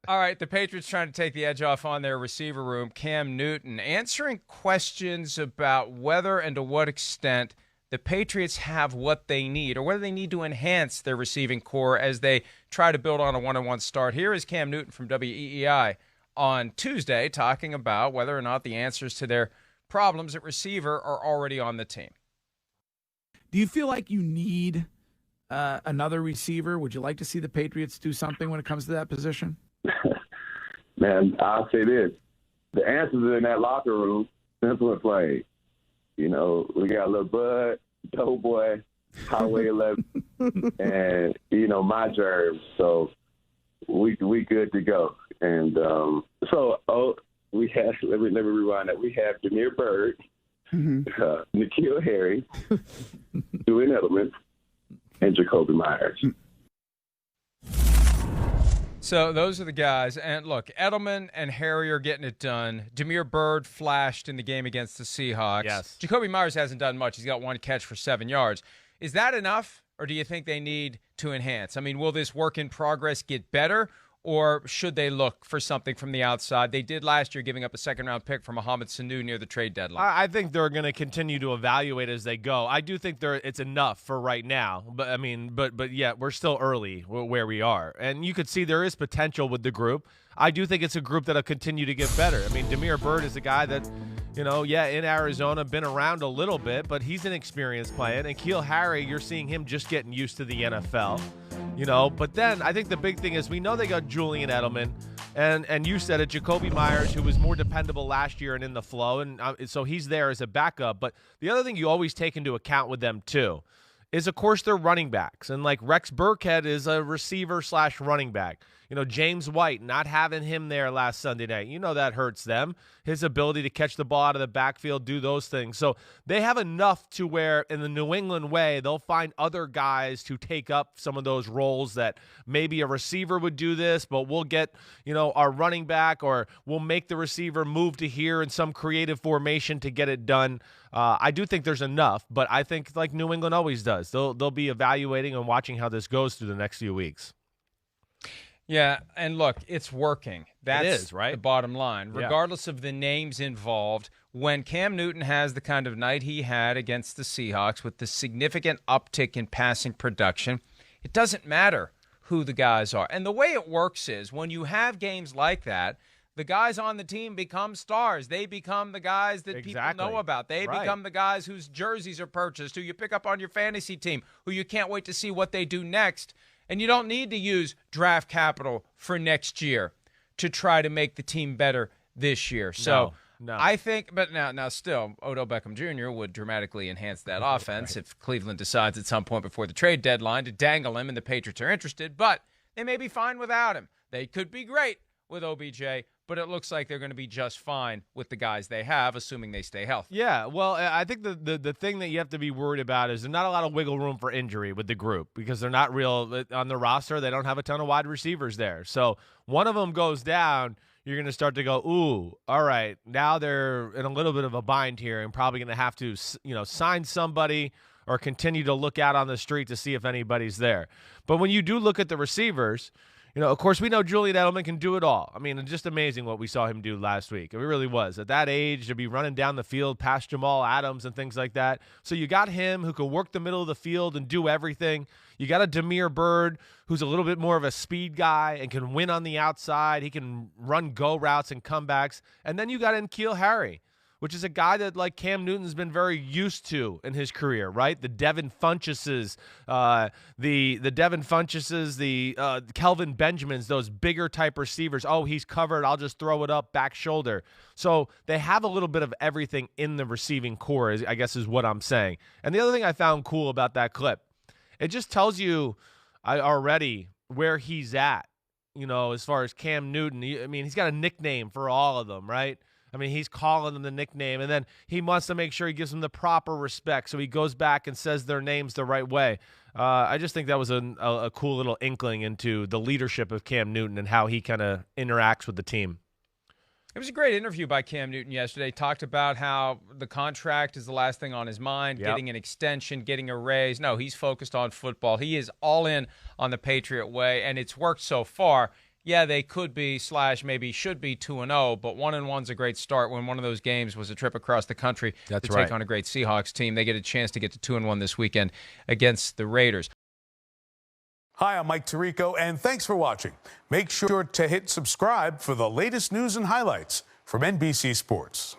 All right, the Patriots trying to take the edge off on their receiver room. Cam Newton answering questions about whether and to what extent the Patriots have what they need or whether they need to enhance their receiving core as they try to build on a one-on-one start. Here is Cam Newton from WEEI on Tuesday talking about whether or not the answers to their problems at receiver are already on the team. Do you feel like you need another receiver? Would you like to see the Patriots do something when it comes to that position? Man, I'll say this. The answers are in that locker room, simple and plain. You know, we got little Bud, Doughboy, Highway 11, and, my germs. So we good to go. And we have, let me rewind that. We have Demir Bird, N'Keal Harry, Julian Edelman, and Jacoby Myers. So those are the guys. And look, Edelman and Harry are getting it done. Demir Bird flashed in the game against the Seahawks. Yes. Jacoby Myers hasn't done much. He's got one catch for 7 yards. Is that enough, or do you think they need to enhance? I mean, will this work in progress get better, or should they look for something from the outside? They did last year, giving up a second-round pick for Mohamed Sanu near the trade deadline. I think they're going to continue to evaluate as they go. I do think it's enough for right now, but yeah, we're still early where we are, and you could see there is potential with the group. I do think it's a group that'll continue to get better. I mean, Demir Bird is a guy that, in Arizona, been around a little bit, but he's an experienced player. And N'Keal Harry, you're seeing him just getting used to the NFL. But then I think the big thing is we know they got Julian Edelman, and you said it, Jacoby Myers, who was more dependable last year and in the flow, and so he's there as a backup. But the other thing you always take into account with them too is, of course, they're running backs, and like Rex Burkhead is a receiver/running back. James White, not having him there last Sunday night, that hurts them. His ability to catch the ball out of the backfield, do those things. So they have enough to where, in the New England way, they'll find other guys to take up some of those roles that maybe a receiver would do this, but we'll get, our running back, or we'll make the receiver move to here in some creative formation to get it done. I do think there's enough, but I think like New England always does, they'll be evaluating and watching how this goes through the next few weeks. Yeah, and look, it's working. That's it is, right? The bottom line. Yeah. Regardless of the names involved, when Cam Newton has the kind of night he had against the Seahawks with the significant uptick in passing production, it doesn't matter who the guys are. And the way it works is when you have games like that, the guys on the team become stars. They become the guys that people know about. They become the guys whose jerseys are purchased, who you pick up on your fantasy team, who you can't wait to see what they do next. And you don't need to use draft capital for next year to try to make the team better this year. So No. I think, but now still, Odell Beckham Jr. would dramatically enhance that offense if Cleveland decides at some point before the trade deadline to dangle him and the Patriots are interested. But they may be fine without him. They could be great with OBJ, but it looks like they're going to be just fine with the guys they have, assuming they stay healthy. Yeah, well, I think the thing that you have to be worried about is there's not a lot of wiggle room for injury with the group because they're not real on the roster. They don't have a ton of wide receivers there. So one of them goes down, you're going to start to go, ooh, all right, now they're in a little bit of a bind here and probably going to have to, sign somebody or continue to look out on the street to see if anybody's there. But when you do look at the receivers, of course, we know Julian Edelman can do it all. I mean, it's just amazing what we saw him do last week. It really was. At that age, to be running down the field past Jamal Adams and things like that. So you got him who could work the middle of the field and do everything. You got a Demir Bird who's a little bit more of a speed guy and can win on the outside. He can run go routes and comebacks. And then you got N'Keal Harry, which is a guy that like Cam Newton's been very used to in his career, right? The Devin Funcheses, the Kelvin Benjamins, those bigger type receivers. Oh, he's covered. I'll just throw it up back shoulder. So they have a little bit of everything in the receiving core, I guess is what I'm saying. And the other thing I found cool about that clip, it just tells you already where he's at, as far as Cam Newton. He's got a nickname for all of them, right? He's calling them the nickname, and then he wants to make sure he gives them the proper respect, so he goes back and says their names the right way. I just think that was a cool little inkling into the leadership of Cam Newton and how he kind of interacts with the team. It was a great interview by Cam Newton yesterday. Talked about how the contract is the last thing on his mind, getting an extension, getting a raise. No, he's focused on football. He is all in on the Patriot way, and it's worked so far. yeah, they could be / maybe should be 2-0, but 1-1's a great start. When one of those games was a trip across the country to take on a great Seahawks team, they get a chance to get to 2-1 this weekend against the Raiders. Hi, I'm Mike Tirico, and thanks for watching. Make sure to hit subscribe for the latest news and highlights from NBC Sports.